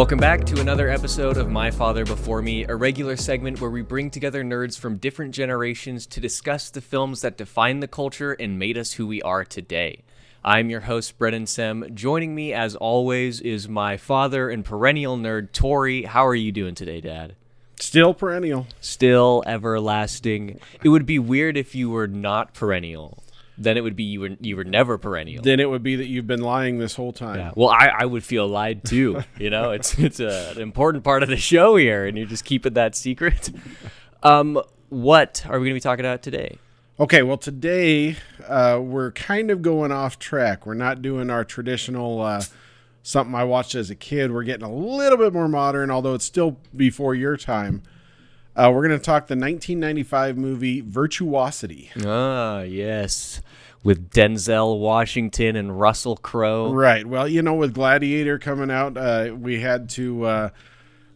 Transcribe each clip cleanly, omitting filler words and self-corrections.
Welcome back to another episode of My Father Before Me, a regular segment where we bring together nerds from different generations to discuss the films that define the culture and made us who we are today. I'm your host, Brennan and Joining me, as always, is my father and perennial nerd, Tory. How are you doing today, Dad? Still perennial. Still everlasting. It would be weird if you were not perennial. Then it would be you were never perennial. Then it would be that you've been lying this whole time. Yeah. Well, I would feel lied too. You know, it's an important part of the show here, and you're just keeping that secret. What are we going to be talking about today? Okay, well, today we're kind of going off track. We're not doing our traditional something I watched as a kid. We're getting a little bit more modern, although it's still before your time. We're going to talk the 1995 movie Virtuosity. Ah, yes. With Denzel Washington and Russell Crowe. Right. Well, you know, with Gladiator coming out, we had to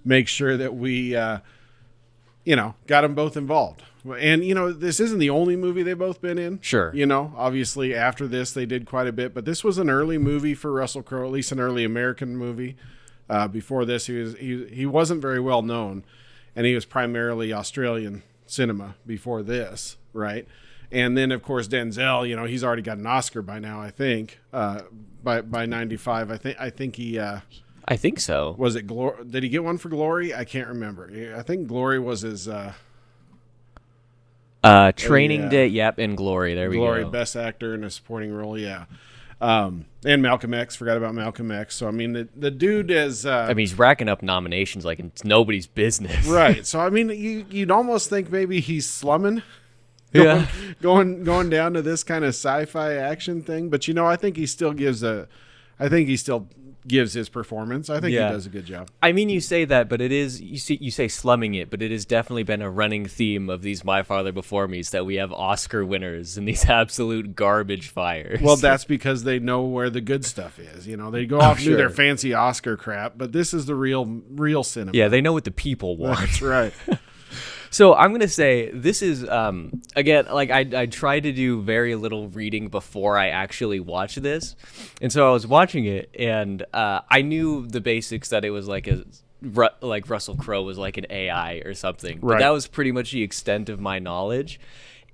make sure that we, got them both involved. And, this isn't the only movie they've both been in. Sure. Obviously after this, they did quite a bit. But this was an early movie for Russell Crowe, at least an early American movie. Before this, he wasn't very well known. And he was primarily Australian cinema before this, right? And then, of course, Denzel, he's already got an Oscar by now, I think, by 95. I think he... I think so. Was it Glory? Did he get one for Glory? I can't remember. I think Glory was his... Training Day, yep, and Glory. There we go. Glory, Best Actor in a Supporting Role, yeah. And Malcolm X. Forgot about Malcolm X. So, I mean, the dude is... he's racking up nominations like it's nobody's business. Right. So, I mean, you'd almost think maybe he's slumming. Yeah. Going down to this kind of sci-fi action thing. But, I think he still gives his performance. I think he does a good job. I mean, you say that, but it is you say slumming it, but it has definitely been a running theme of these My Father Before Me's that we have Oscar winners and these absolute garbage fires. Well, that's because they know where the good stuff is. They go off and do their fancy Oscar crap, but this is the real cinema. Yeah, they know what the people want. That's right. So I'm going to say this is, again, like I try to do very little reading before I actually watch this. And so I was watching it, and I knew the basics that it was like Russell Crowe was like an AI or something. But that was pretty much the extent of my knowledge.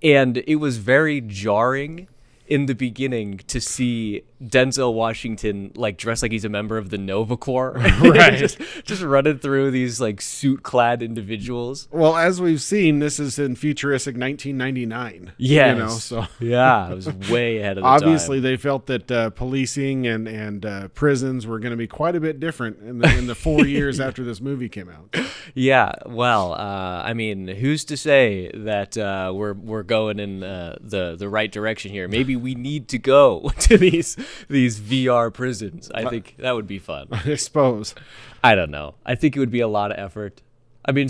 And it was very jarring in the beginning to see Denzel Washington like dressed like he's a member of the Nova Corps, right? just running through these like suit-clad individuals. Well, as we've seen, this is in futuristic 1999. Yes, so yeah, it was way ahead of the obviously time. They felt that policing and prisons were going to be quite a bit different in the 4 years after this movie came out. Yeah, well, I mean, who's to say that we're going in the right direction here? Maybe we need to go to these VR prisons. I think that would be fun. I suppose. I don't know. I think it would be a lot of effort. I mean,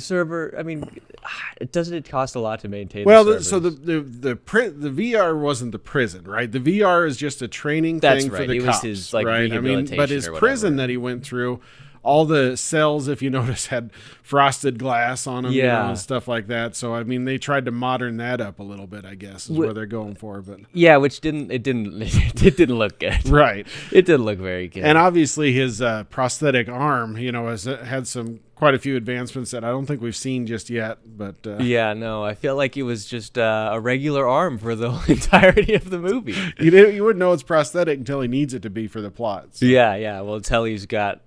doesn't it cost a lot to maintain? Well, so the VR wasn't the prison, right? The VR is just a training thing for the cops, his, right? I mean, but his prison that he went through, all the cells, if you notice, had frosted glass on them, and stuff like that. So, I mean, they tried to modern that up a little bit, I guess, is what they're going for. But yeah, which didn't look good. Right. It didn't look very good. And obviously his prosthetic arm, has had quite a few advancements that I don't think we've seen just yet. But I feel like it was just a regular arm for the entirety of the movie. You wouldn't know it's prosthetic until he needs it to be for the plot. So. Yeah. Well, until he's got...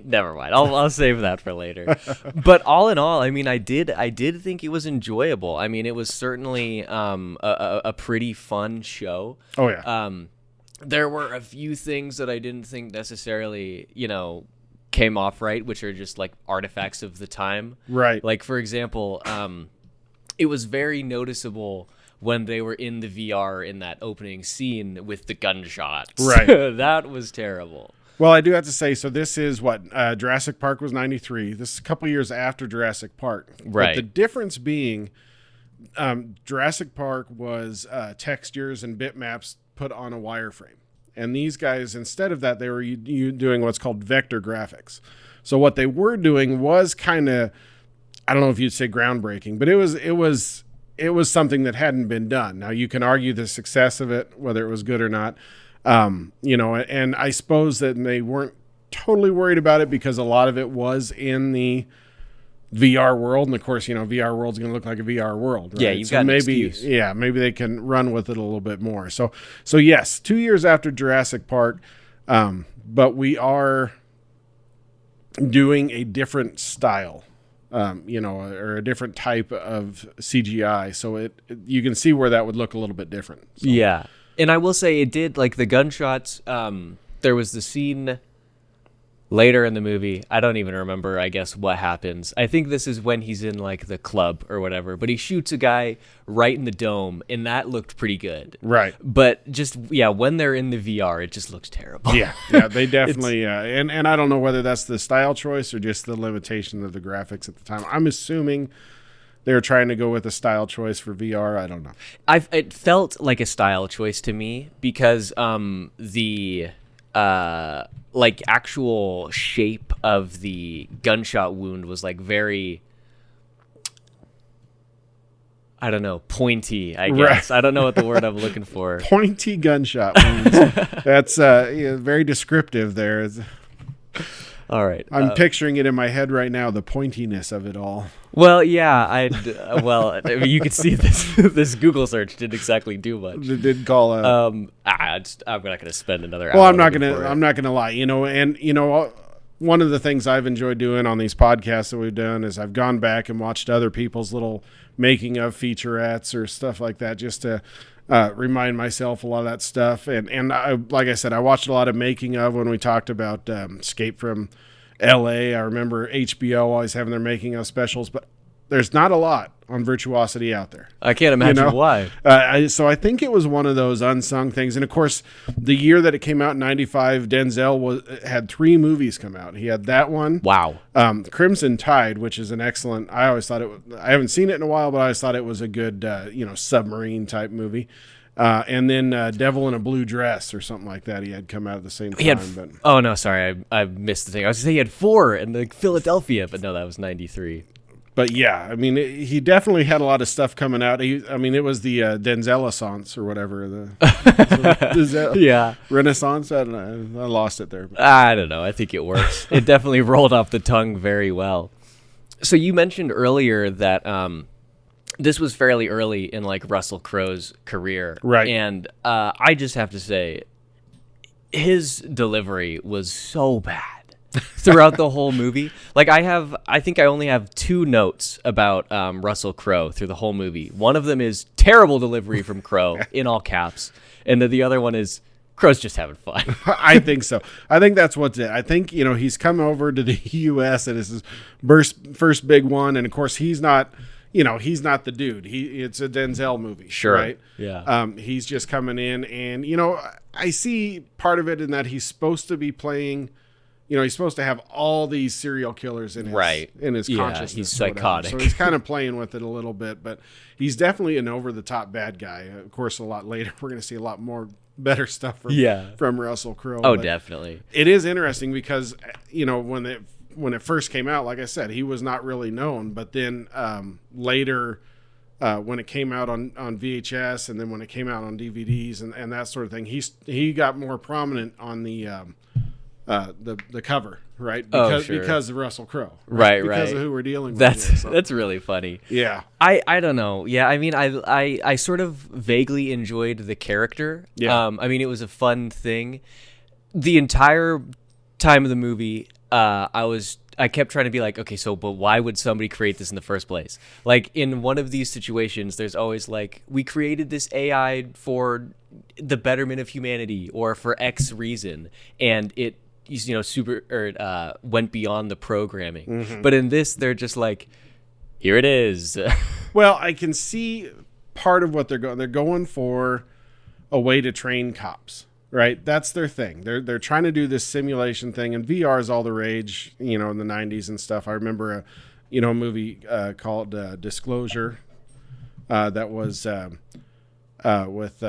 Never mind. I'll save that for later. But all in all, I mean, I did think it was enjoyable. I mean, it was certainly a pretty fun show. Oh yeah. There were a few things that I didn't think necessarily, came off right, which are just like artifacts of the time. Right. Like for example, it was very noticeable when they were in the VR in that opening scene with the gunshots. Right. That was terrible. Well, I do have to say, so this is Jurassic Park was 93. This is a couple years after Jurassic Park. Right. But the difference being Jurassic Park was textures and bitmaps put on a wireframe. And these guys, instead of that, they were doing what's called vector graphics. So what they were doing was kind of, I don't know if you'd say groundbreaking, but it was something that hadn't been done. Now, you can argue the success of it, whether it was good or not. And I suppose that they weren't totally worried about it because a lot of it was in the VR world, and of course, VR world's going to look like a VR world, right? Yeah, you've got an excuse. Yeah, maybe they can run with it a little bit more. So yes, 2 years after Jurassic Park, but we are doing a different style, or a different type of CGI. So you can see where that would look a little bit different. So. Yeah. And I will say it did, like the gunshots, there was the scene later in the movie. I don't even remember, I guess, what happens. I think this is when he's in like the club or whatever, but he shoots a guy right in the dome, and that looked pretty good. Right. But just, when they're in the VR, it just looks terrible. Yeah, they definitely, and I don't know whether that's the style choice or just the limitation of the graphics at the time. I'm assuming they were trying to go with a style choice for VR. I don't know. It felt like a style choice to me because the like actual shape of the gunshot wound was like very, I don't know, pointy, I guess. Right. I don't know what the word I'm looking for. Pointy gunshot wounds. That's very descriptive there. All right. I'm picturing it in my head right now, the pointiness of it all. Well, yeah, you could see this Google search didn't exactly do much. It did call out. I'm not going to spend another hour. Well, I'm not going to lie, one of the things I've enjoyed doing on these podcasts that we've done is I've gone back and watched other people's little making of featurettes or stuff like that just to remind myself a lot of that stuff. And I, like I said, I watched a lot of making of when we talked about Escape from LA. I remember HBO always having their making of specials, but there's not a lot on Virtuosity out there. I can't imagine why. So I think it was one of those unsung things. And of course, the year that it came out in 95, Denzel had 3 movies come out. He had that one. Wow. Crimson Tide, which is an excellent, I always thought I haven't seen it in a while, but I always thought it was a good, submarine type movie. And then Devil in a Blue Dress or something like that. He had come out at the same time. Oh, no, sorry. I missed the thing. I was going to say he had 4 in the Philadelphia, but no, that was 93. But yeah, I mean, he definitely had a lot of stuff coming out. It was the Denzel-essence or whatever. Yeah. Renaissance? I don't know. I lost it there. I don't know. I think it works. It definitely rolled off the tongue very well. So you mentioned earlier that this was fairly early in like Russell Crowe's career. Right. And I just have to say, his delivery was so bad throughout the whole movie. Like I think I only have 2 notes about Russell Crowe through the whole movie. One of them is terrible delivery from Crowe in all caps. And then the other one is Crowe's just having fun. I think so. I think that's what's it. I think, he's come over to the U.S. and it's his first big one. And of course he's not, he's not the dude. It's a Denzel movie. Sure. Right? Yeah. He's just coming in and, I see part of it in that he's supposed to be playing, he's supposed to have all these serial killers in his consciousness. He's psychotic. So he's kind of playing with it a little bit, but he's definitely an over-the-top bad guy. Of course, a lot later, we're going to see a lot more better stuff from Russell Crowe. Oh, definitely. It is interesting because, when it first came out, like I said, he was not really known, but then later when it came out on VHS and then when it came out on DVDs and that sort of thing, he got more prominent on the cover, right? Because of Russell Crowe, right? Because of who we're dealing with. That's really funny. Yeah, I don't know. Yeah, I mean, I sort of vaguely enjoyed the character. Yeah, I mean, it was a fun thing. The entire time of the movie, I kept trying to be like, okay, so but why would somebody create this in the first place? Like in one of these situations, there's always like, we created this AI for the betterment of humanity or for X reason, and it went beyond the programming. Mm-hmm. But in this, they're just like, here it is. Well, I can see part of what they're going. They're going for a way to train cops, right? That's their thing. They're trying to do this simulation thing, and VR is all the rage, in the 90s and stuff. I remember a movie called Disclosure that was with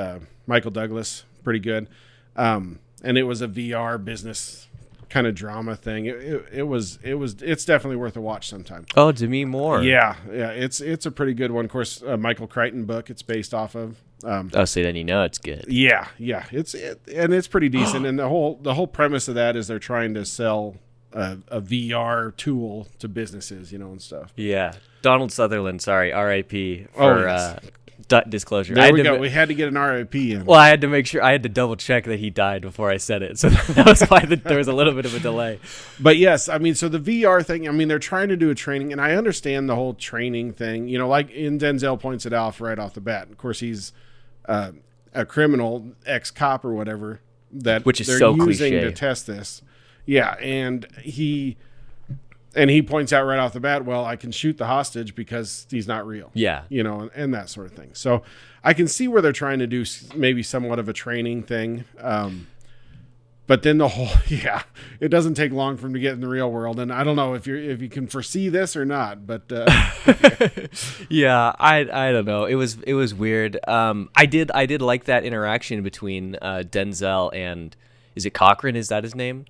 Michael Douglas, pretty good, and it was a VR business kind of drama thing. It's definitely worth a watch sometime. Oh, Demi Moore. Yeah, it's a pretty good one. Of course, Michael Crichton book it's based off of. Oh, so then you know it's good. Yeah, and it's pretty decent. And the whole premise of that is they're trying to sell a VR tool to businesses, and stuff. Yeah, Donald Sutherland. Sorry, R.I.P. for disclosure. There we go. We had to get an RIP in. Well, I had to make sure. I had to double check that he died before I said it, so that was why there was a little bit of a delay. But yes, I mean, so the VR thing. I mean, they're trying to do a training, and I understand the whole training thing. Like Denzel points it out right off the bat. Of course, he's a criminal, ex-cop or whatever which is they're so using cliche to test this. Yeah, and he points out right off the bat, well, I can shoot the hostage because he's not real. Yeah. And that sort of thing. So I can see where they're trying to do maybe somewhat of a training thing. But then it doesn't take long for him to get in the real world. And I don't know if you can foresee this or not, but yeah, I don't know. It was weird. I did like that interaction between Denzel and, is it Cochran? Is that his name?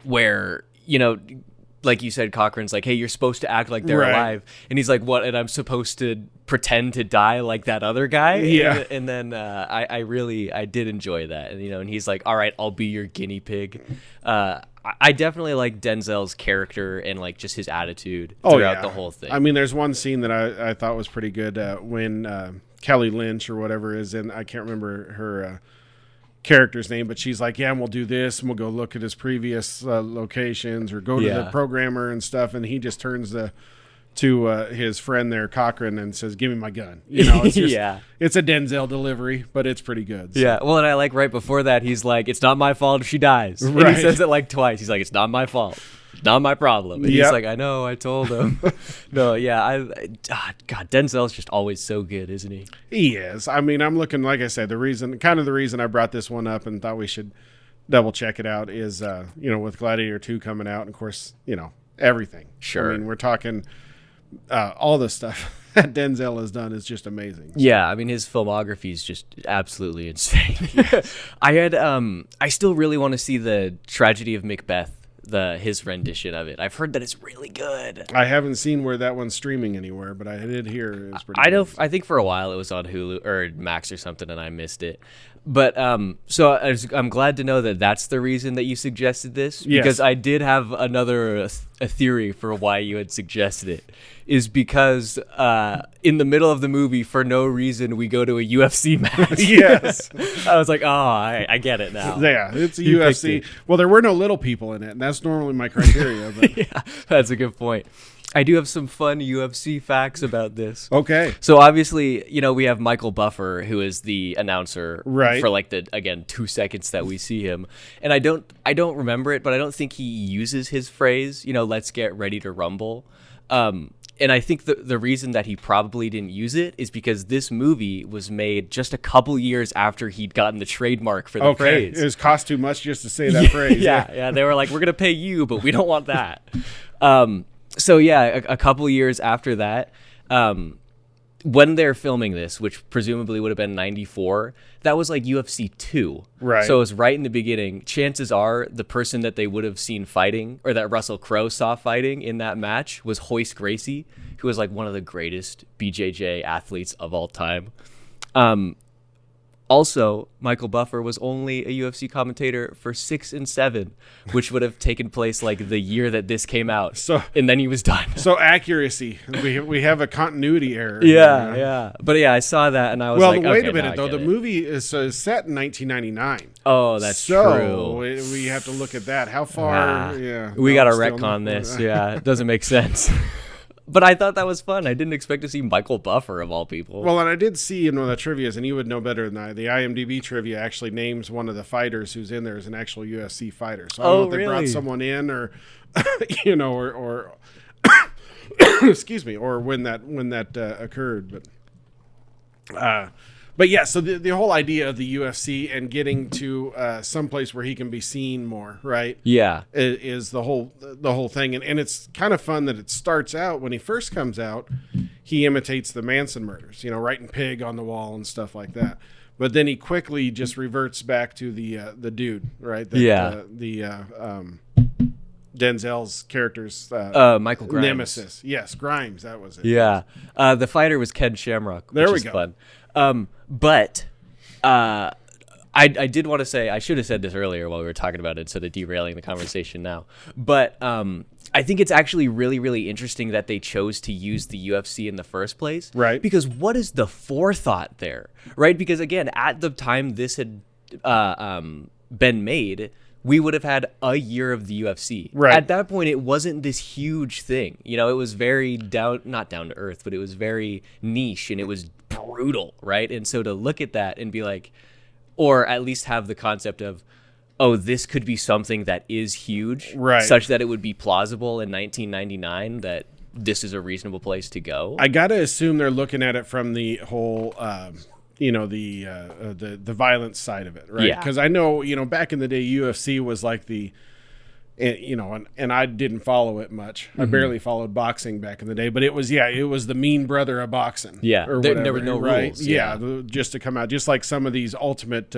Where, like you said, Cochran's like, hey, you're supposed to act like they're alive. And he's like, what? And I'm supposed to pretend to die like that other guy? Yeah. And then I did enjoy that. And, and he's like, all right, I'll be your guinea pig. I definitely like Denzel's character and like just his attitude throughout the whole thing. I mean, there's one scene that I thought was pretty good when Kelly Lynch or whatever is in, I can't remember her character's name, but she's like, yeah, and we'll do this, and we'll go look at his previous locations or go to the programmer and stuff, and he just turns to his friend there, Cochran, and says, give me my gun. It's just, it's a Denzel delivery, but it's pretty good. So. Yeah, well, and I like right before that, he's like, it's not my fault if she dies. Right. And he says it like twice. He's like, it's not my fault. Not my problem. And he's like, I know, I told him. No, yeah, God, Denzel's just always so good, isn't he? He is. I mean, I'm looking, like I said, the reason I brought this one up and thought we should double check it out is, with Gladiator 2 coming out, and of course, everything. Sure. I mean, we're talking all the stuff that Denzel has done is just amazing. Yeah, I mean, his filmography is just absolutely insane. I still really want to see the Tragedy of Macbeth. His rendition of it. I've heard that it's really good. I haven't seen where that one's streaming anywhere, but I did hear it was pretty good. I think for a while it was on Hulu or Max or something, and I missed it. But so I'm glad to know that that's the reason that you suggested this, because I did have a theory for why you had suggested it. Is because in the middle of the movie, for no reason, we go to a UFC match. Yes. I was like, oh, I get it now. Yeah, it's a UFC. Well, there were no little people in it, and that's normally my criteria. But. Yeah, that's a good point. I do have some fun UFC facts about this. Okay. So obviously, we have Michael Buffer, who is the announcer for like 2 seconds that we see him. And I don't remember it, but I don't think he uses his phrase, let's get ready to rumble. And I think the reason that he probably didn't use it is because this movie was made just a couple years after he'd gotten the trademark for the phrase. It was cost too much just to say that phrase. Yeah. They were like, we're going to pay you, but we don't want that. So yeah, a couple years after that, when they're filming this, which presumably would have been 94, that was like UFC 2. Right. So it was right in the beginning. Chances are the person that they would have seen fighting, or that Russell Crowe saw fighting in that match, was Hoist Gracie, who was like one of the greatest BJJ athletes of all time. Also, Michael Buffer was only a UFC commentator for 6 and 7, which would have taken place like the year that this came out. And then he was done. So accuracy, we have a continuity error. Yeah. But yeah, I saw that and I was like, wait a minute though. The movie is set in 1999. Oh, that's true. So we have to look at that. How far? We got to retcon this. Yeah, it doesn't make sense. But I thought that was fun. I didn't expect to see Michael Buffer, of all people. Well, and I did see in one of the trivias, and you would know better than I, the IMDb trivia actually names one of the fighters who's in there as an actual UFC fighter. So I don't know if they brought someone in or, or excuse me, or when that occurred. But yeah, so the whole idea of the UFC and getting to someplace where he can be seen more, right? Yeah, is the whole thing, and it's kind of fun that it starts out when he first comes out, he imitates the Manson murders, writing pig on the wall and stuff like that. but then he quickly just reverts back to the dude, right? Denzel's character's Michael Grimes. nemesis. Yes, Grimes, that was it. Yeah. The fighter was Ken Shamrock, which is fun. But I did want to say, I should have said this earlier while we were talking about it instead of derailing the conversation now. But I think it's actually really, really interesting that they chose to use the UFC in the first place. Right. Because what is the forethought there? Right? Because, again, at the time this had been made, we would have had a year of the UFC. Right. At that point, it wasn't this huge thing. You know, it was very not down to earth, but it was very niche and it was brutal, right? And so to look at that and be like, or at least have the concept of, oh, this could be something that is huge, right, such that it would be plausible in 1999 that this is a reasonable place to go. I got to assume they're looking at it from the whole the violence side of it, right? Yeah. Because I know, back in the day, UFC was like and I didn't follow it much. I barely followed boxing back in the day, but it was the mean brother of boxing. Yeah, or there were no right? rules. Yeah, just to come out, just like some of these ultimate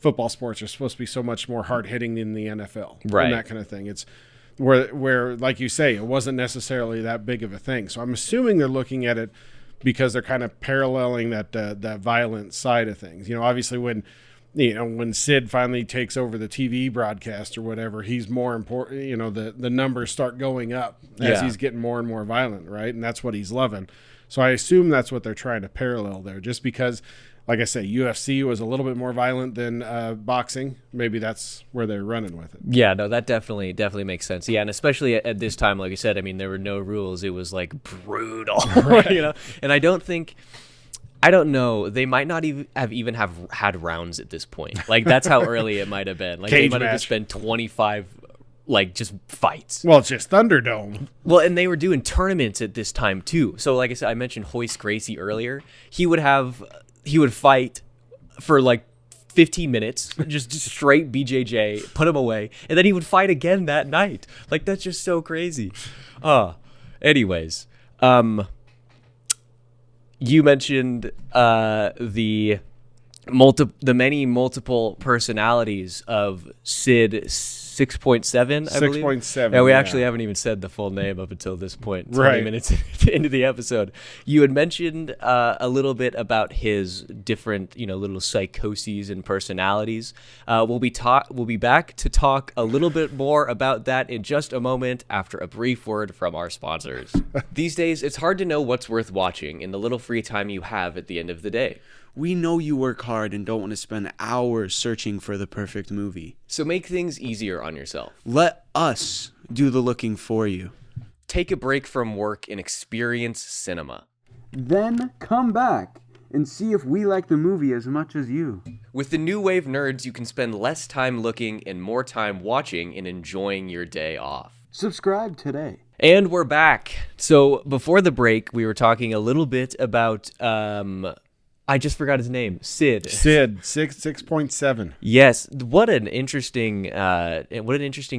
football sports are supposed to be so much more hard hitting than the NFL, right? And that kind of thing. It's where like you say, it wasn't necessarily that big of a thing. So I'm assuming they're looking at it because they're kind of paralleling that violent side of things. Obviously when Sid finally takes over the TV broadcast or whatever, he's more important. The numbers start going up as he's getting more and more violent, right? And that's what he's loving. So I assume that's what they're trying to parallel there. Just because, like I say, UFC was a little bit more violent than boxing. Maybe that's where they're running with it. Yeah, no, that definitely makes sense. Yeah, and especially at this time, like I said, I mean, there were no rules. It was like brutal, Right. And I don't know. They might not even have had rounds at this point. Like that's how early it might have been. Like Cage they might have match. just been 25, like just fights. Well, it's just Thunderdome. Well, and they were doing tournaments at this time too. So like I said, I mentioned Hoist Gracie earlier. He would fight for like 15 minutes, just straight BJJ, put him away, and then he would fight again that night. Like that's just so crazy. Anyways, you mentioned the many multiple personalities of Sid 6.7, I believe. 6.7. Yeah, we actually haven't even said the full name up until this point, 20 Right. minutes into the episode. You had mentioned a little bit about his different, little psychoses and personalities. We'll be back to talk a little bit more about that in just a moment after a brief word from our sponsors. These days, it's hard to know what's worth watching in the little free time you have at the end of the day. We know you work hard and don't want to spend hours searching for the perfect movie. So make things easier on yourself. Let us do the looking for you. Take a break from work and experience cinema. Then come back and see if we like the movie as much as you. With the New Wave Nerds, you can spend less time looking and more time watching and enjoying your day off. Subscribe today. And we're back. So before the break, we were talking a little bit about... I just forgot his name. Sid 6.7. Yes, what an interesting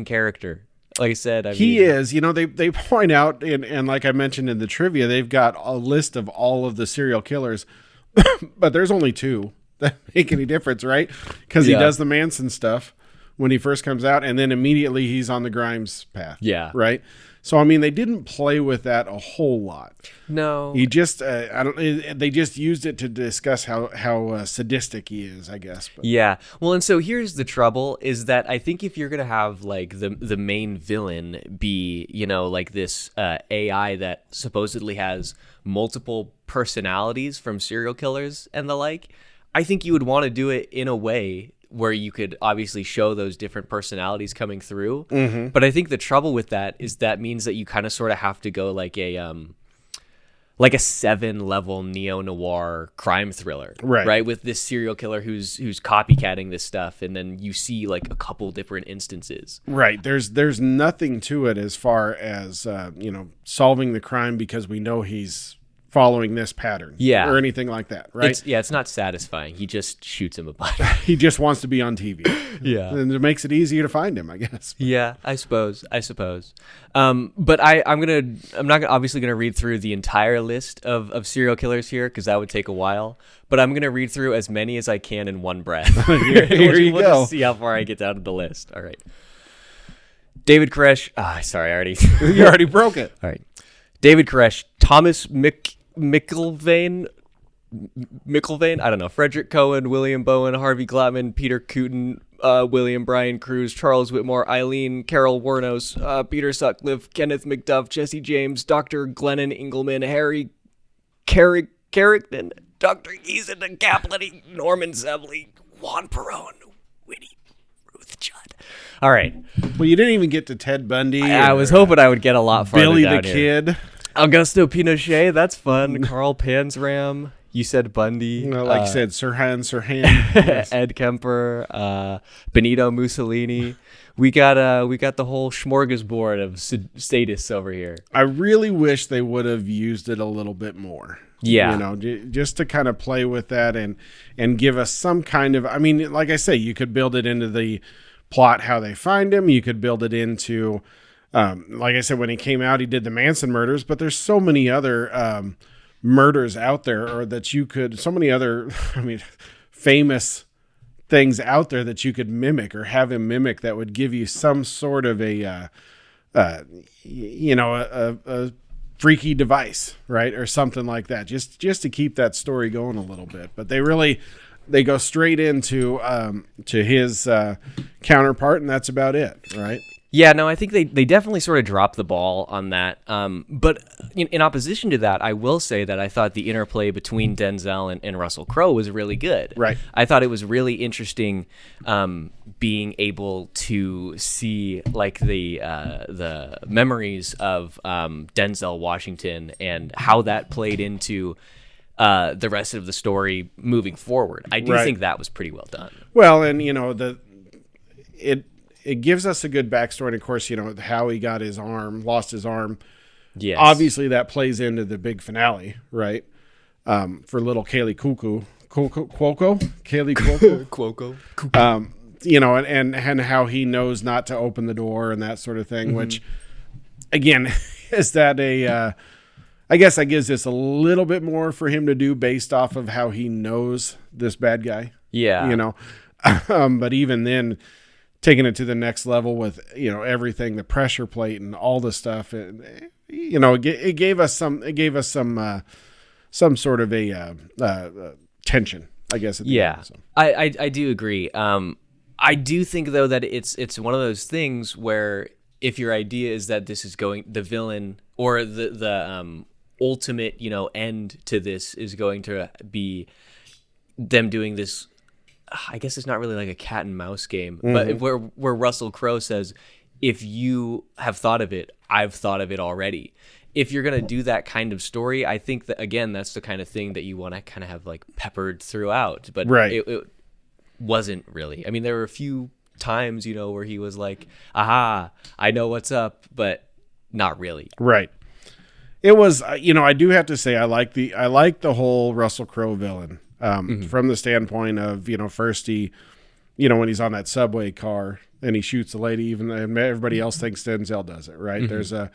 character. Like I said, He is. They point out, and like I mentioned in the trivia, they've got a list of all of the serial killers, but there's only two that make any difference, right? Because he does the Manson stuff when he first comes out, and then immediately he's on the Grimes path. Yeah. Right? So, I mean, they didn't play with that a whole lot. No. He just, they just used it to discuss how sadistic he is, I guess. But. Yeah. Well, and so here's the trouble is that I think if you're going to have like the main villain be, like this AI that supposedly has multiple personalities from serial killers and the like, I think you would want to do it in a way where you could obviously show those different personalities coming through. Mm-hmm. But I think the trouble with that is that means that you kind of sort of have to go like a 7-level neo-noir crime thriller, right? With this serial killer who's copycatting this stuff, and then you see like a couple different instances. Right. There's nothing to it as far as solving the crime because we know he's following this pattern, Yeah. or anything like that, right? It's not satisfying. He just shoots him a bunch. He just wants to be on TV. Yeah. And it makes it easier to find him, I guess. Yeah, I suppose. But I'm not obviously gonna read through the entire list of serial killers here because that would take a while. But I'm gonna read through as many as I can in one breath. Here you we'll go. Just see how far I get down to the list. All right. David Koresh. Sorry, I already. You already broke it. All right. David Koresh, Thomas McIlvaine, I don't know, Frederick Cohen, William Bowen, Harvey Glattman, Peter Cooten, William Brian Cruz, Charles Whitmore, Eileen Carol Warnos, Peter Sutcliffe, Kenneth McDuff, Jesse James, Dr. Glennon Engelman, Harry Carrickton, Dr. Eason Kaplan, Norman Zebley, Juan Perón, Winnie Ruth Judd. All right. Well, you didn't even get to Ted Bundy. I was hoping I would get a lot farther Billy down the here. Kid. Augusto Pinochet, that's fun. Carl Panzram, you said Bundy. Like you said, Sirhan. Yes. Ed Kemper, Benito Mussolini. We got the whole smorgasbord of statists over here. I really wish they would have used it a little bit more. Yeah. Just to kind of play with that and give us some kind of, I mean, like I say, you could build it into the plot, how they find him. You could build it into, like I said, when he came out, he did the Manson murders, but there's so many other murders out there, or that you could, so many other, famous things out there that you could mimic or have him mimic that would give you some sort of a freaky device, right? Or something like that, just to keep that story going a little bit. But they go straight into to his counterpart, and that's about it, right? Yeah, no, I think they definitely sort of dropped the ball on that. But in opposition to that, I will say that I thought the interplay between Denzel and Russell Crowe was really good. Right. I thought it was really interesting being able to see like the memories of Denzel Washington and how that played into the rest of the story moving forward. I do think that was pretty well done. Well, and it gives us a good backstory. And of course, how he got lost his arm. Yes. Obviously that plays into the big finale, right? For little Kaylee Cuoco. Kaylee Cuoco. Cuoco. And how he knows not to open the door and that sort of thing, which again, is that I guess that gives us a little bit more for him to do based off of how he knows this bad guy. Yeah. But even then, taking it to the next level with, everything, the pressure plate and all the stuff, it gave us some sort of a tension, I guess. At the end, so. I do agree. I do think though that it's one of those things where if your idea is that this is the villain or the ultimate, end to this is going to be them doing this, I guess it's not really like a cat and mouse game, but where Russell Crowe says, if you have thought of it, I've thought of it already. If you're going to do that kind of story, I think that, again, that's the kind of thing that you want to kind of have like peppered throughout, but it wasn't really. I mean, there were a few times, where he was like, aha, I know what's up, but not really. Right. It was, I do have to say, I like the whole Russell Crowe villain. From the standpoint of, first he, when he's on that subway car and he shoots the lady, even everybody else thinks Denzel does it, right? There's a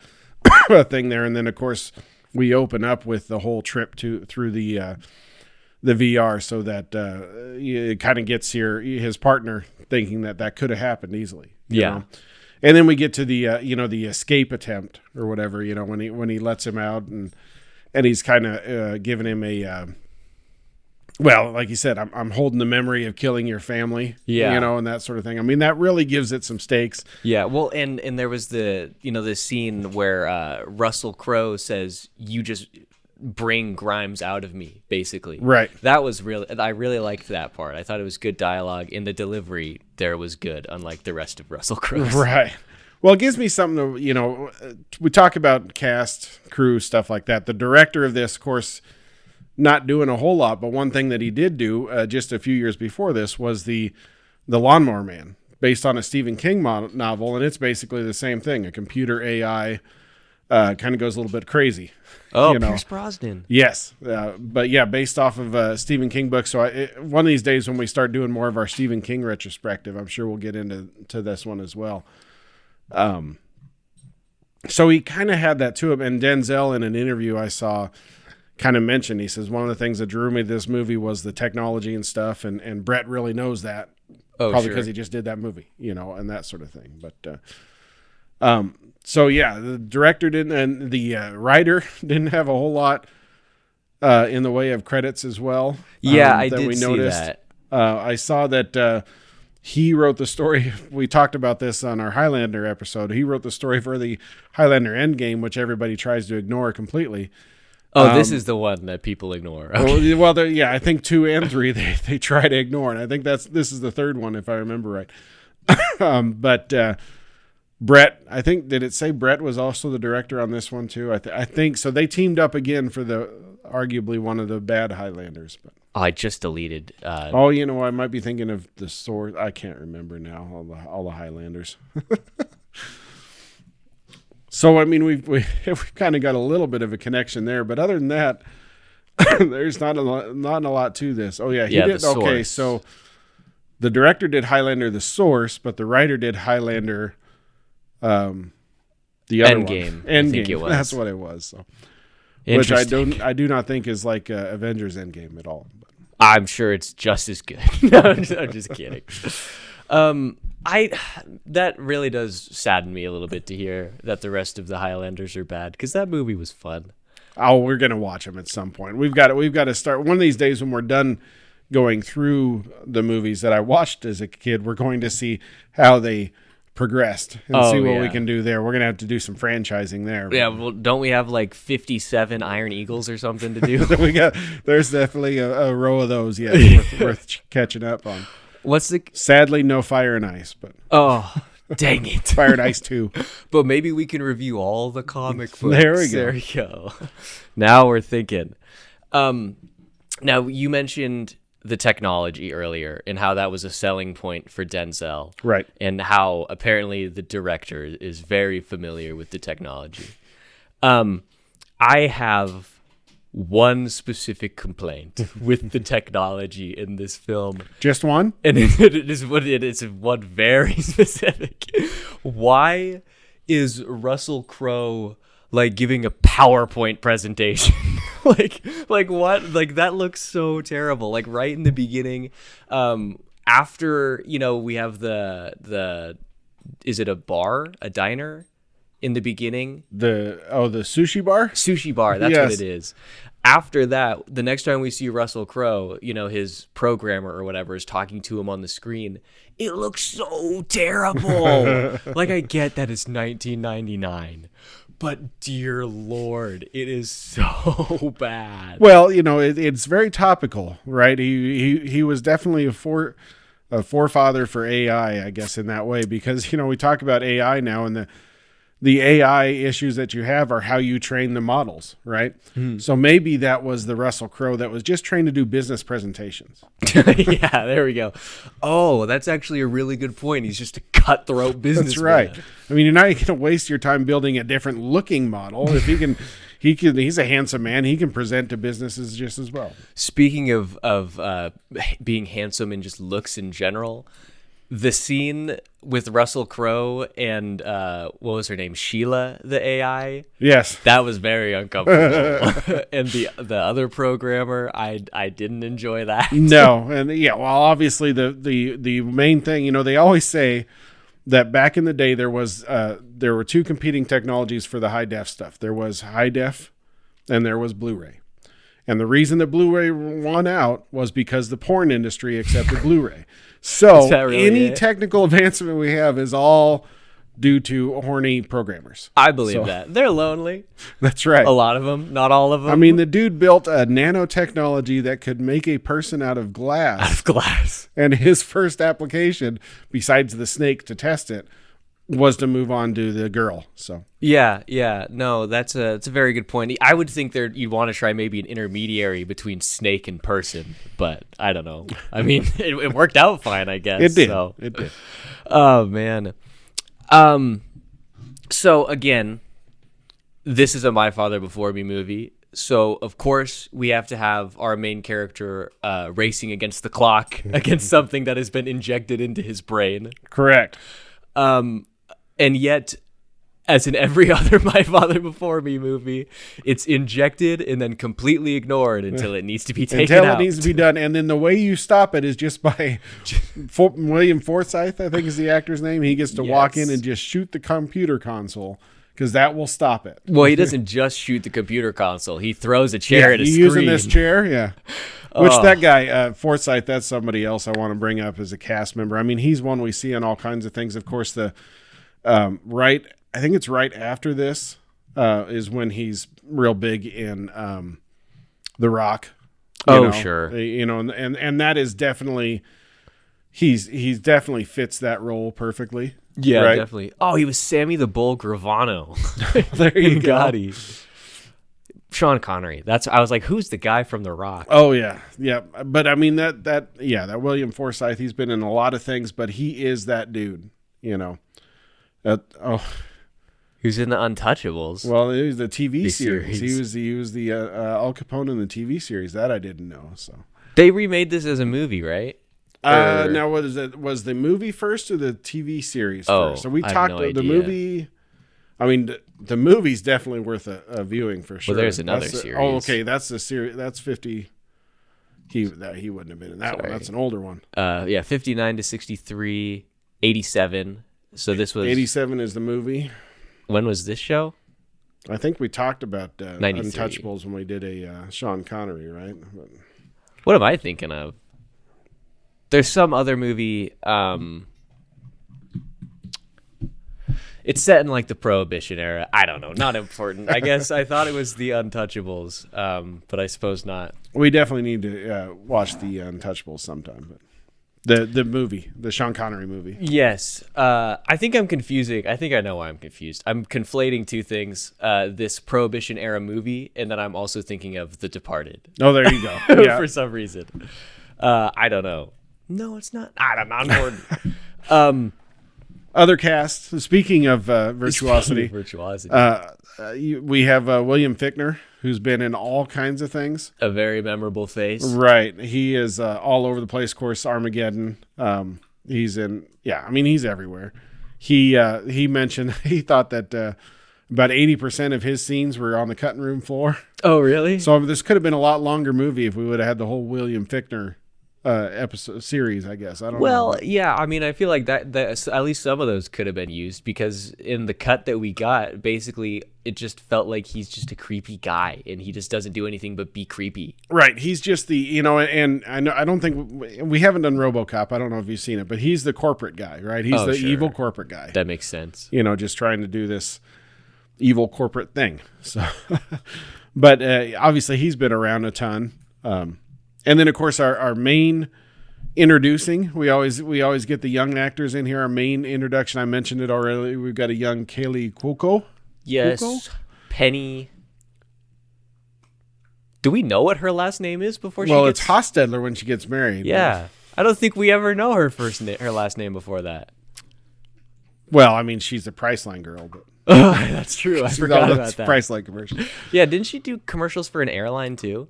thing there. And then, of course, we open up with the whole trip through the VR so that it kind of gets his partner thinking that could have happened easily. You know? And then we get to the, the escape attempt or whatever, when he lets him out and he's kind of giving him a... well, like you said, I'm holding the memory of killing your family, and that sort of thing. I mean, that really gives it some stakes. Yeah. Well, and there was the scene where Russell Crowe says, "You just bring Grimes out of me," basically. Right. That was I really liked that part. I thought it was good dialogue. In the delivery, there was good, unlike the rest of Russell Crowe's. Right. Well, it gives me something to, we talk about cast, crew, stuff like that. The director of this, of course, not doing a whole lot, but one thing that he did do just a few years before this was the Lawnmower Man, based on a Stephen King novel, and it's basically the same thing, a computer AI kind of goes a little bit crazy. Oh, Pierce Brosnan. Yes. But yeah, based off of Stephen King books. So one of these days when we start doing more of our Stephen King retrospective, I'm sure we'll get into this one as well. So he kind of had that to him. And Denzel, in an interview I saw, kind of mentioned, he says, one of the things that drew me to this movie was the technology and stuff. And Brett really knows that. Probably because he just did that movie, and that sort of thing. But so yeah, the director didn't, and the writer didn't have a whole lot in the way of credits as well. Yeah, I did see that. I saw that he wrote the story. We talked about this on our Highlander episode. He wrote the story for the Highlander Endgame, which everybody tries to ignore completely. Oh, this is the one that people ignore. Okay. Well, I think 2 and 3 they try to ignore, and I think this is the third one if I remember right. But Brett, I think, did it say Brett was also the director on this one too? I think so. They teamed up again for the arguably one of the bad Highlanders. But I just deleted. I might be thinking of the sword. I can't remember now. All the Highlanders. So I mean, we've kind of got a little bit of a connection there, but other than that, there's not a lot to this. Oh yeah, he did. Okay, so the director did Highlander: The Source, but the writer did Highlander, the other Endgame. Endgame. I think it was. That's what it was. So, which I do not think is like Avengers Endgame at all. But. I'm sure it's just as good. No, I'm just kidding. That really does sadden me a little bit to hear that the rest of the Highlanders are bad, because that movie was fun. Oh, we're gonna watch them at some point. We've got to start one of these days when we're done going through the movies that I watched as a kid. We're going to see how they progressed and see what we can do there. We're gonna have to do some franchising there. Yeah, well, don't we have like 57 Iron Eagles or something to do? There's definitely a row of those. Yeah, worth catching up on. Sadly, no Fire and Ice, but dang it, Fire and Ice 2. But maybe we can review all the comic books. There we go. Now we're thinking. Now you mentioned the technology earlier and how that was a selling point for Denzel, right? And how apparently the director is very familiar with the technology. I have one specific complaint with the technology in this film. Just one? And it's one very specific. Why is Russell Crowe like giving a PowerPoint presentation? like what? Like that looks so terrible. Like right in the beginning, after we have the is it a bar, a diner? In the beginning, the sushi bar, that's what it is. After that, the next time we see Russell Crowe, his programmer or whatever is talking to him on the screen, it looks so terrible. Like, I get that it's 1999, but dear Lord, it is so bad. Well, it's very topical, right? He was definitely a forefather for AI, I guess, in that way, because we talk about AI now, and the AI issues that you have are how you train the models, right? So maybe that was the Russell Crowe that was just trained to do business presentations. Yeah, there we go. Oh, that's actually a really good point. He's just a cutthroat businessman. That's right. I mean, you're not going to waste your time building a different looking model. If he's a handsome man. He can present to businesses just as well. Speaking of being handsome and just looks in general, the scene with Russell Crowe and what was her name, Sheila, the AI. Yes, that was very uncomfortable. And the other programmer, I didn't enjoy that. No, and yeah, well, obviously the main thing, they always say that back in the day there were two competing technologies for the high def stuff. There was high def, and there was Blu-ray. And the reason that Blu-ray won out was because the porn industry accepted Blu-ray. So any technical advancement we have is all due to horny programmers. I believe that. They're lonely. That's right. A lot of them, not all of them. I mean, the dude built a nanotechnology that could make a person out of glass. Out of glass. And his first application, besides the snake to test it, was to move on to the girl. So yeah, no, it's a very good point. I would think you'd want to try maybe an intermediary between snake and person, but I don't know. I mean, it worked out fine, I guess. It did. So. It did. Oh man. So again, this is a My Father Before Me movie. So, of course, we have to have our main character racing against the clock, against something that has been injected into his brain. Correct. And yet, as in every other My Father Before Me movie, it's injected and then completely ignored until it needs to be taken out. Until it needs to be done. And then the way you stop it is just by William Forsythe, I think is the actor's name. He gets to walk in and just shoot the computer console, because that will stop it. Well, he doesn't just shoot the computer console. He throws a chair at a screen. Using this chair, yeah. Which that guy, Forsythe, that's somebody else I want to bring up as a cast member. I mean, he's one we see in all kinds of things. Of course, I think it's right after this is when he's real big in The Rock. Sure. And that is definitely, he's definitely fits that role perfectly. Yeah, right? definitely. Oh, he was Sammy the Bull Gravano. There you go. Gotti. Sean Connery. I was like, who's the guy from The Rock? Oh yeah. But I mean that William Forsythe, he's been in a lot of things, but he is that dude. He was in the Untouchables. Well, it was the TV series. He was the Al Capone in the TV series. That I didn't know. So they remade this as a movie, right? Now what is it? Was the movie first or the TV series first? So we talked the movie. I mean, the movie's definitely worth a viewing for sure. Well, there's another series. Oh, okay, that's the series. That's 50. He wouldn't have been in that one. That's an older one. 59 to 63, 87. So this was 87 is the movie. When was this show? I think we talked about Untouchables when we did a Sean Connery, right? What am I thinking of? There's some other movie. It's set in like the Prohibition era. I don't know. Not important. I guess I thought it was the Untouchables, but I suppose not. We definitely need to watch the Untouchables sometime. But the movie, the Sean Connery movie. Yes. I think I'm confusing. I think I know why I'm confused. I'm conflating two things. This Prohibition era movie, and then I'm also thinking of The Departed. Oh, there you go. Yeah. For some reason. I don't know. No, it's not. I don't know. Important. Other cast. Speaking of Virtuosity, we have William Fichtner, who's been in all kinds of things. A very memorable face. Right. He is all over the place. Of course, Armageddon. He's in. Yeah, I mean, he's everywhere. He mentioned he thought that about 80% of his scenes were on the cutting room floor. Oh, really? So this could have been a lot longer movie if we would have had the whole William Fichtner episode series, I guess. I don't know. Well, yeah, I mean, I feel like that at least some of those could have been used, because in the cut that we got, basically it just felt like he's just a creepy guy and he just doesn't do anything but be creepy. Right. He's just the, and I don't think we haven't done RoboCop. I don't know if you've seen it, but he's the corporate guy, right? He's the evil corporate guy. That makes sense. Just trying to do this evil corporate thing. So, but obviously he's been around a ton. And then, of course, our main introducing, we always get the young actors in here. Our main introduction, I mentioned it already. We've got a young Kaylee Cuoco. Yes, Cuoco? Penny. Do we know what her last name is before she gets... Well, it's Hostetler when she gets married. Yeah. I don't think we ever know her her last name before that. Well, I mean, she's a Priceline girl, but... That's true. I forgot about that. Priceline commercial. Yeah, didn't she do commercials for an airline, too?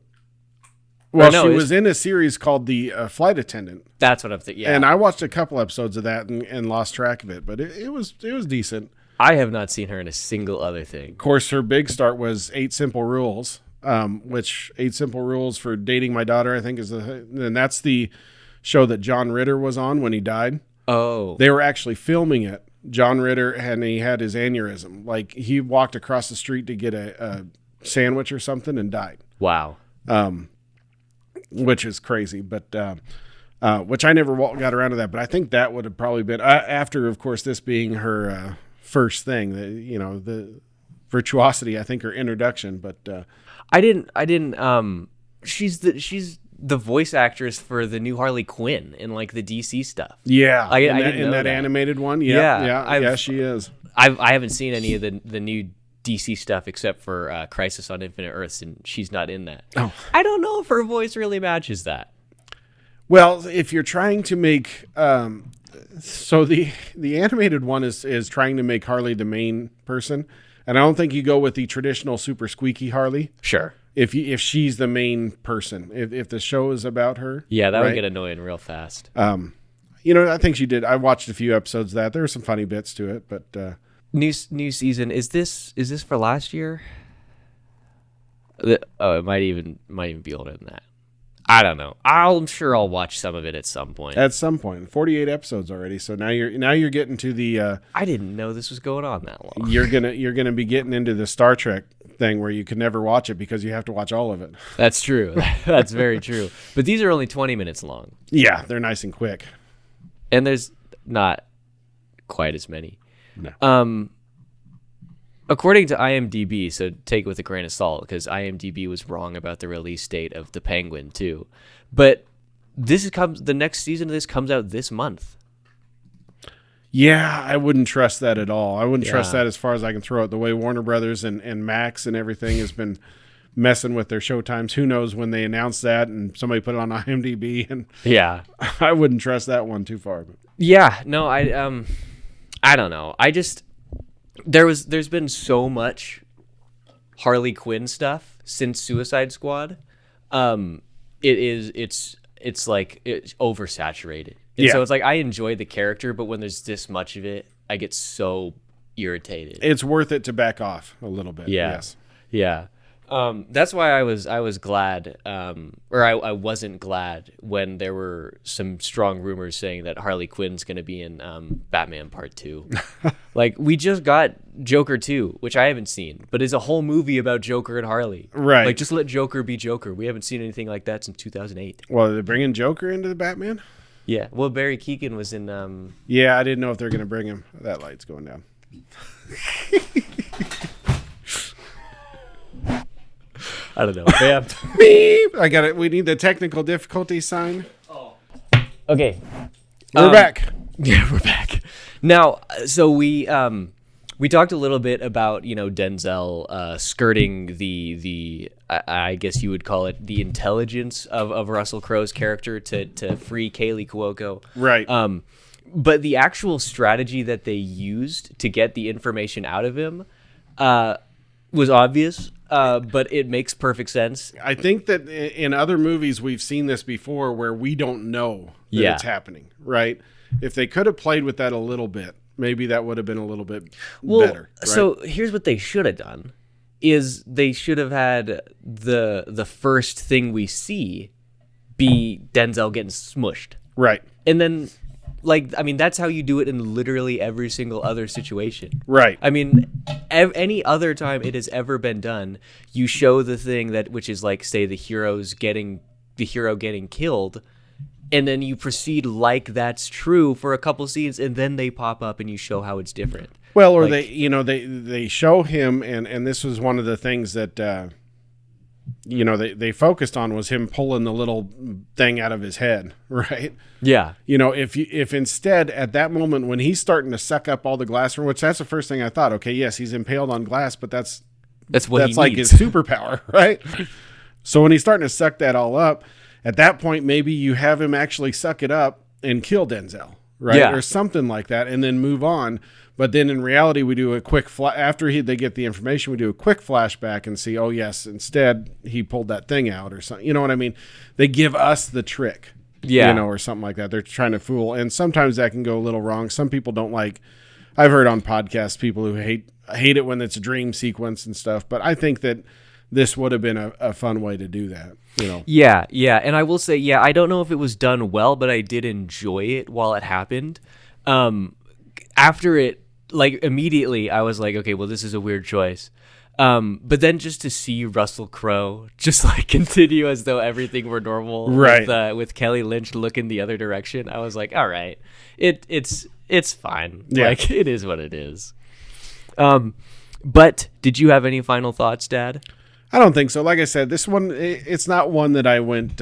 Well, she was in a series called The Flight Attendant. That's what I'm thinking. Yeah. And I watched a couple episodes of that and lost track of it, but it was decent. I have not seen her in a single other thing. Of course, her big start was 8 Simple Rules, which 8 Simple Rules for Dating My Daughter, I think, and that's the show that John Ritter was on when he died. Oh. They were actually filming it. John Ritter, and he had his aneurysm. Like, he walked across the street to get a sandwich or something and died. Wow. Which is crazy, but which I never got around to that. But I think that would have probably been after, of course, this being her first thing. The Virtuosity, I think, her introduction. But I didn't. She's the voice actress for the new Harley Quinn in like the DC stuff. Yeah, I didn't know that animated one. Yeah, she is. I haven't seen any of the new DC stuff except for Crisis on Infinite Earths, and she's not in that. Oh. I don't know if her voice really matches that. Well, if you're trying to make so the animated one is trying to make Harley the main person, And I don't think you go with the traditional super squeaky Harley Sure. if she's the main person. If the show is about her. Yeah, that right? would get annoying real fast. I think she did. I watched a few episodes of that. There were some funny bits to it, but New season. Is this for last year? Oh, it might even be older than that. I don't know. I'm sure I'll watch some of it at some point. at some point, 48 episodes already. So now you're getting to the. I didn't know this was going on that long. You're gonna be getting into the Star Trek thing where you can never watch it because you have to watch all of it. That's true. That's very true. But these are only 20 minutes long. Yeah, they're nice and quick. And there's not quite as many. No. According to IMDb, so take it with a grain of salt because IMDb was wrong about the release date of The Penguin too. But the next season of this comes out this month. Yeah, I wouldn't trust that at all. I wouldn't trust Yeah. that as far as I can throw it. The way Warner Brothers and Max and everything has been messing with their showtimes. Who knows when they announce that and somebody put it on IMDb, and Yeah. I wouldn't trust that one too far. But. Yeah, no, I don't know. There's been so much Harley Quinn stuff since Suicide Squad. It's like it's oversaturated. And Yeah. so it's like I enjoy the character, but when there's this much of it, I get so irritated. It's worth it to back off a little bit. Yeah. Yes. Yeah. That's why I was glad, or I wasn't glad when there were some strong rumors saying that Harley Quinn's going to be in Batman Part 2. Like, we just got Joker 2, which I haven't seen, but is a whole movie about Joker and Harley. Right. Like, just let Joker be Joker. We haven't seen anything like that since 2008. Well, are they bringing Joker into the Batman? Yeah. Well, Barry Keoghan was in... Yeah, I didn't know if they're going to bring him. That light's going down. I don't know. Bam. Beep. I got it. We need the technical difficulty sign. Okay. We're back. Yeah, we're back. Now, so we talked a little bit about, Denzel skirting the I guess you would call it the intelligence of Russell Crowe's character to free Kaylee Cuoco. Right. But the actual strategy that they used to get the information out of him was obvious, but it makes perfect sense. I think that in other movies we've seen this before where we don't know that it's happening, right? If they could have played with that a little bit, maybe that would have been a little bit better. Right? So here's what they should have done: is they should have had the first thing we see be Denzel getting smushed, Right. and then. That's how you do it in literally every single other situation. Right. I mean, any other time it has ever been done, you show the thing which is like, say, the hero getting killed, and then you proceed like that's true for a couple scenes, and then they pop up and you show how it's different. Well, or they show him, and this was one of the things that they focused on was him pulling the little thing out of his head, right? Yeah. If instead at that moment when he's starting to suck up all the glass from, which that's the first thing I thought, okay, yes, he's impaled on glass, but that's what he like needs. his superpower, right? So when he's starting to suck that all up, at that point maybe you have him actually suck it up and kill Denzel, right? Yeah. Or something like that, and then move on. But then in reality, we do a quick after they get the information, we do a quick flashback and see, oh yes, instead he pulled that thing out or something. You know what I mean? They give us the trick, or something like that. They're trying to fool, and sometimes that can go a little wrong. Some people don't like. I've heard on podcasts people who hate it when it's a dream sequence and stuff. But I think that this would have been a fun way to do that. Yeah, and I will say, I don't know if it was done well, but I did enjoy it while it happened. After it. Like, immediately, I was like, okay, well, this is a weird choice. But then just to see Russell Crowe just, like, continue as though everything were normal, right? With Kelly Lynch looking the other direction, I was like, all right, it's fine. Yeah. Like, it is what it is. But did you have any final thoughts, Dad? I don't think so. Like I said, this one, it's not one that I went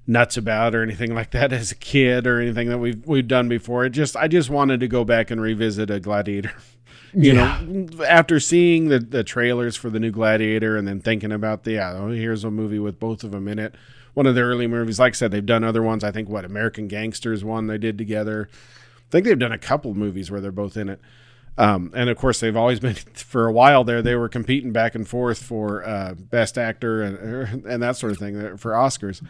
nuts about or anything like that as a kid or anything that we've done before. I just wanted to go back and revisit a Gladiator. You know, after seeing the trailers for the new Gladiator and then thinking about here's a movie with both of them in it. One of the early movies, like I said, they've done other ones. I think American Gangsters one they did together. I think they've done a couple movies where they're both in it. And of course, they've always been, for a while there, they were competing back and forth for Best Actor and that sort of thing for Oscars.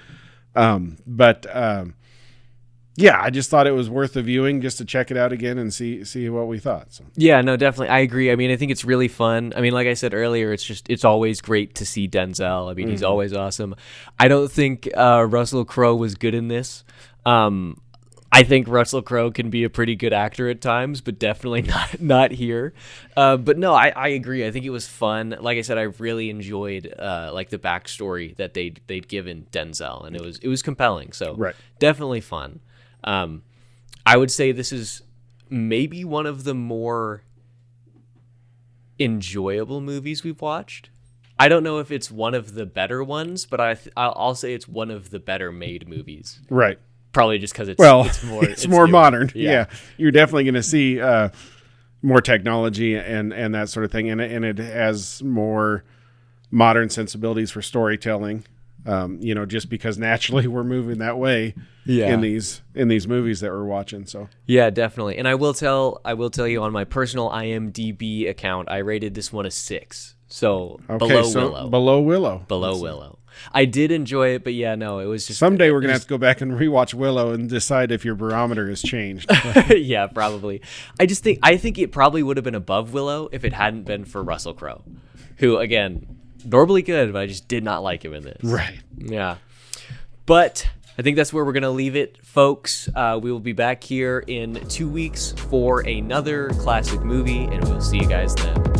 Yeah, I just thought it was worth the viewing just to check it out again and see what we thought. So. Yeah, no, definitely. I agree. I mean, I think it's really fun. I mean, like I said earlier, it's always great to see Denzel. I mean, he's always awesome. I don't think Russell Crowe was good in this. I think Russell Crowe can be a pretty good actor at times, but definitely not here. But no, I agree. I think it was fun. Like I said, I really enjoyed like the backstory that they'd given Denzel, and it was compelling. So definitely fun. I would say this is maybe one of the more enjoyable movies we've watched. I don't know if it's one of the better ones, but I'll say it's one of the better made movies. Right. Probably just because it's more newer. modern. Yeah. Yeah. You're definitely going to see more technology and that sort of thing, and it has more modern sensibilities for storytelling. Just because naturally we're moving that way in these movies that we're watching. So yeah, definitely. And I will tell you on my personal IMDb account, I rated this one a 6. So below Willow. I did enjoy it, but yeah, no, it was just someday we're gonna have to go back and rewatch Willow and decide if your barometer has changed. Yeah, probably. I think it probably would have been above Willow if it hadn't been for Russell Crowe, who again, normally good, but I just did not like him in this. Right. Yeah. But I think that's where we're going to leave it, folks. We will be back here in 2 weeks for another classic movie, and we'll see you guys then.